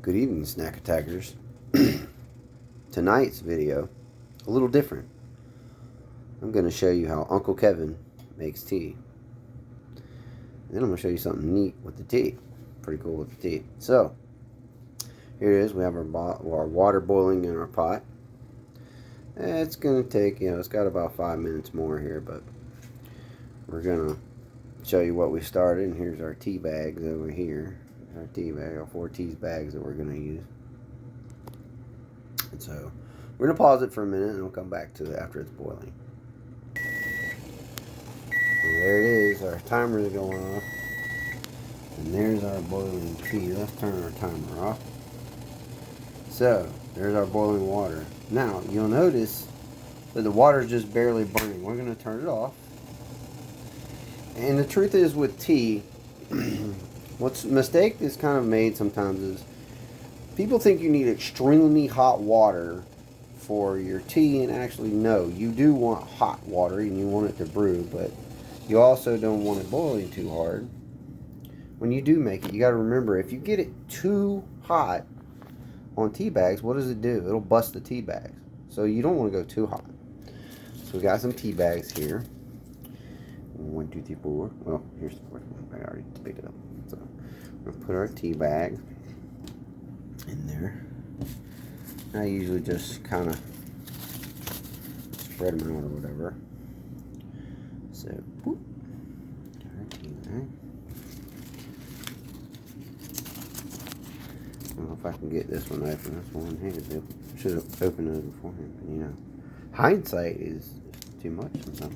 Good evening, snack attackers. Tonight's video, a little different. I'm going to show you how Uncle Kevin makes tea. Then I'm going to show you something neat with the tea. Pretty cool with the tea. So, here it is. We have our water boiling in our pot. It's going to take, it's got about 5 minutes more here, but we're going to show you what we started. And here's our tea bags over here. Our tea bag, our 4 tea bags that we're going to use. And so we're going to pause it for a minute and we'll come back to it after it's boiling. And there it is, our timer is going off. And there's our boiling tea. Let's turn our timer off. So there's our boiling water. Now you'll notice that the water is just barely burning. We're going to turn it off. And the truth is with tea, what's mistake is kind of made sometimes is people think you need extremely hot water for your tea, and actually no, you do want hot water and you want it to brew, but you also don't want it boiling too hard. When you do make it, you got to remember, if you get it too hot on tea bags, what does it do? It'll bust the tea bags. So you don't want to go too hot. So we got some tea bags here. 1, 2, 3, 4. Well, here's the fourth one. I already picked it up. So we're going to put our tea bag in there. I usually just kind of spread them out or whatever. So, whoop. Our tea bag. I don't know if I can get this one open. This one here, should have opened it beforehand. But, hindsight is too much sometimes.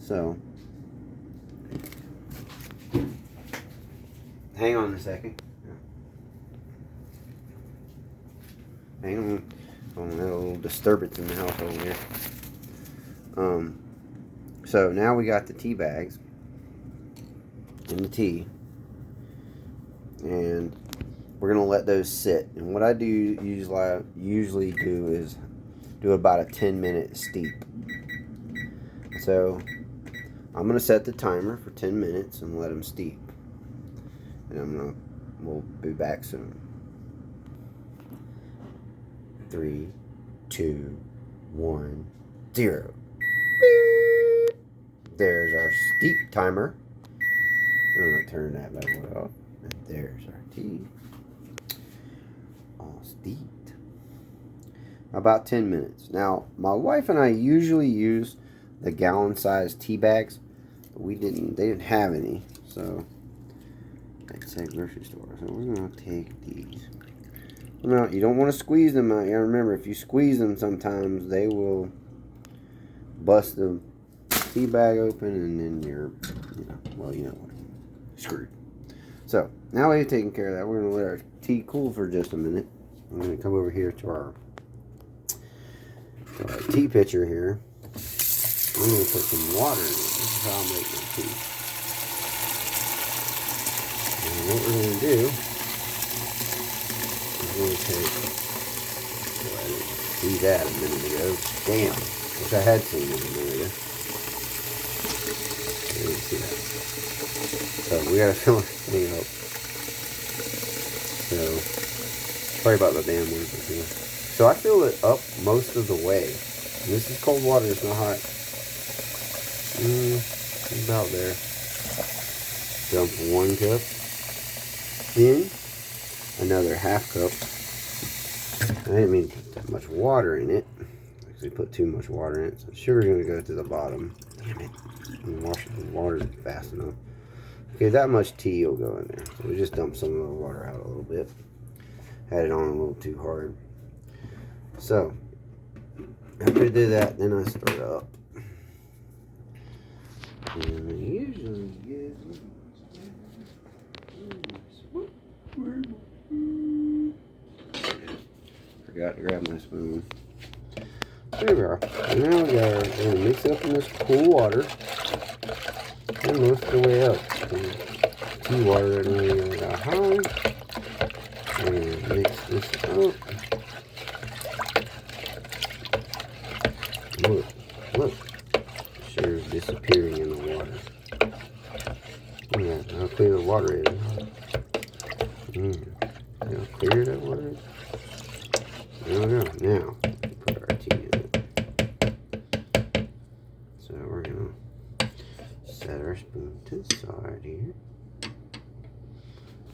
So, hang on a second. Hang on. Oh, a little disturbance in the household here. So now we got the tea bags and the tea, and we're gonna let those sit. And what I do usually do is do about a 10-minute steep. So I'm gonna set the timer for 10 minutes and let them steep. And we'll be back soon. 3, 2, 1, 0. Beep. There's our steep timer. I'm gonna turn that bad boy off. And there's our tea. All steeped. About 10 minutes. Now, my wife and I usually use the gallon-sized tea bags, but they didn't have any, so it's a grocery store. So we're gonna take these. Now, you don't want to squeeze them out. You gotta remember, if you squeeze them, sometimes they will bust the tea bag open, and then you're, screwed. So now we've taken care of that. We're gonna let our tea cool for just a minute. I'm gonna come over here to our tea pitcher here. I'm going to put some water in it. This is how I make my tea. And what we're going to do is we're going to take, I didn't see that a minute ago. Damn. Wish I had seen it a minute ago. I didn't see that. So we got to fill everything up. So, sorry about the damn words. So I fill it up most of the way. And this is cold water, it's not hot. About there. Dump 1 cup. Then another half cup. I didn't mean to put that much water in it. Actually put too much water in it. So sugar's gonna go to the bottom. Damn it. And wash the water fast enough. Okay, that much tea will go in there. So we just dumped some of the water out a little bit. Had it on a little too hard. So after I do that, then I stir it up. And I usually get forgot to grab my spoon. There we are. And now we're gonna mix it up in this cool water. And most of the way up. Tea water that really got high. And mix this up. Look. Sugar's disappearing in the water. Yeah, how clear the water is. How clear that water Alright. There we go. Now, put our tea in it. So we're going to set our spoon to the side here.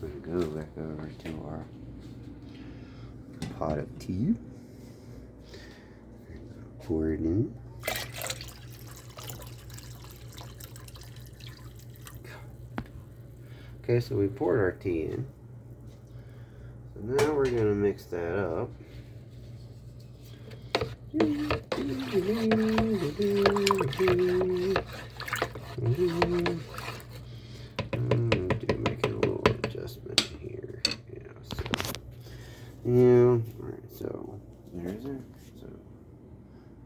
We're going to go back over to our pot of tea. Pour it in. Okay, so we poured our tea in. So now we're going to mix that up. Do make a little adjustment here. Alright, so there's it. So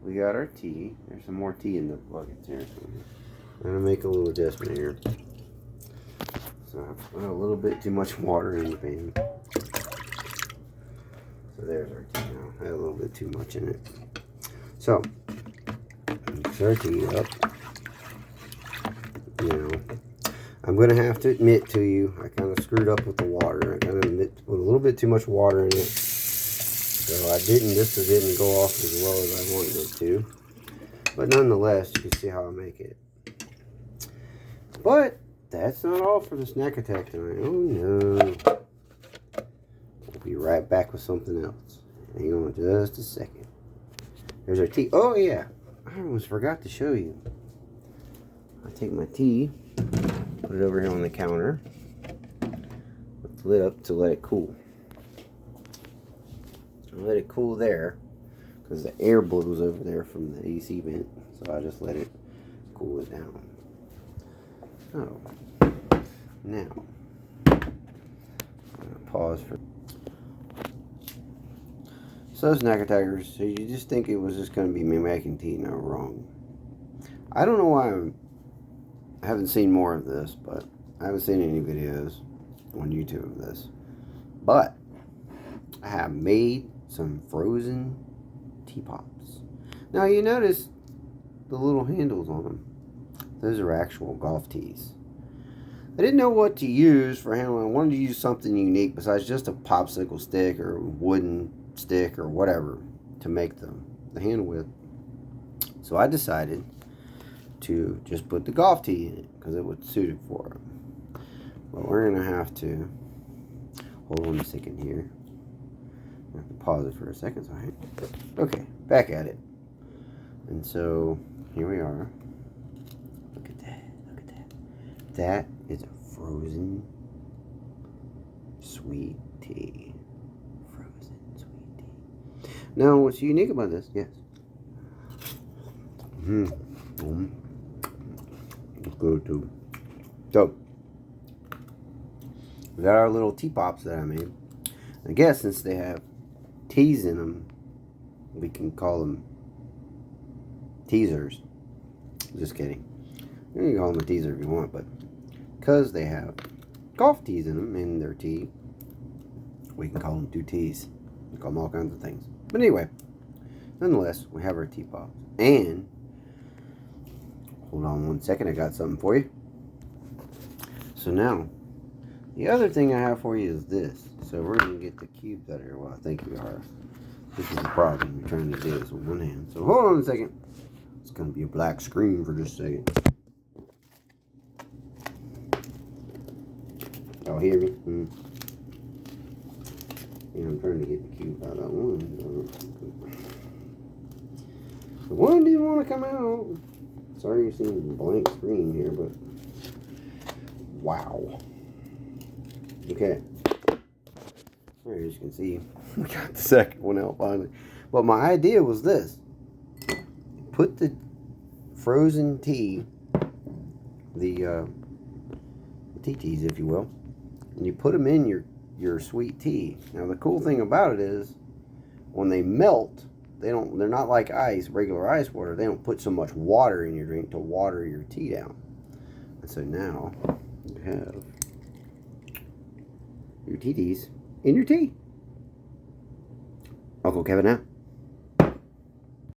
we got our tea. There's some more tea in the buckets here. So I'm going to make a little adjustment here. So I put a little bit too much water in the pan. So there's our tea now. I had a little bit too much in it. So, mix our tea up. Now, I'm going to have to admit to you, I kind of screwed up with the water. I kind of put a little bit too much water in it. So this didn't go off as well as I wanted it to. But nonetheless, you can see how I make it. But that's not all for the snack attack tonight. Oh no. We'll be right back with something else. Hang on just a second. There's our tea. Oh yeah, I almost forgot to show you. I take my tea, put it over here on the counter, with the lid up to let it cool. I let it cool there, because the air blows over there from the AC vent, so I just let it cool it down. Oh, now, I'm going to pause for... So snack attackers, so you just think it was just going to be me making tea? No, wrong. I don't know why I haven't seen more of this, but I haven't seen any videos on YouTube of this. But I have made some frozen teapots. Now you notice the little handles on them. Those are actual golf tees. I didn't know what to use for handling. I wanted to use something unique besides just a popsicle stick or wooden stick or whatever to make the handle with. So I decided to just put the golf tee in it because it was suited for it. But we're going to have to hold on a second here. I have to pause it for a second. Okay, back at it. And so here we are. Look at that. Look at that. That is a frozen sweet tea. Frozen sweet tea. Now, what's unique about this? Yes. It's good too. So, we got our little teapots that I made. I guess since they have teas in them, we can call them teasers. Just kidding. You can call them a teaser if you want, but because they have golf tees in them in their tea, we can call them two teas. We can call them all kinds of things. But anyway, nonetheless, we have our teapot. And hold on one second, I got something for you. So now, the other thing I have for you is this. So we're going to get the cubes out of here. Well, I think we are. This is the problem. We're trying to do this with one hand. So hold on a second. It's going to be a black screen for just a second. Y'all hear me? Yeah, I'm trying to get the cube out of that one. The one didn't want to come out. Sorry you're seeing a blank screen here, but wow. Okay. There, as you can see, we got the second one out finally. But my idea was this. Put the frozen tea, the teas, if you will, and you put them in your sweet tea. Now the cool thing about it is, when they melt, they're not like ice, regular ice water. They don't put so much water in your drink to water your tea down. And so now you have your teas in your tea. Uncle Kevin out.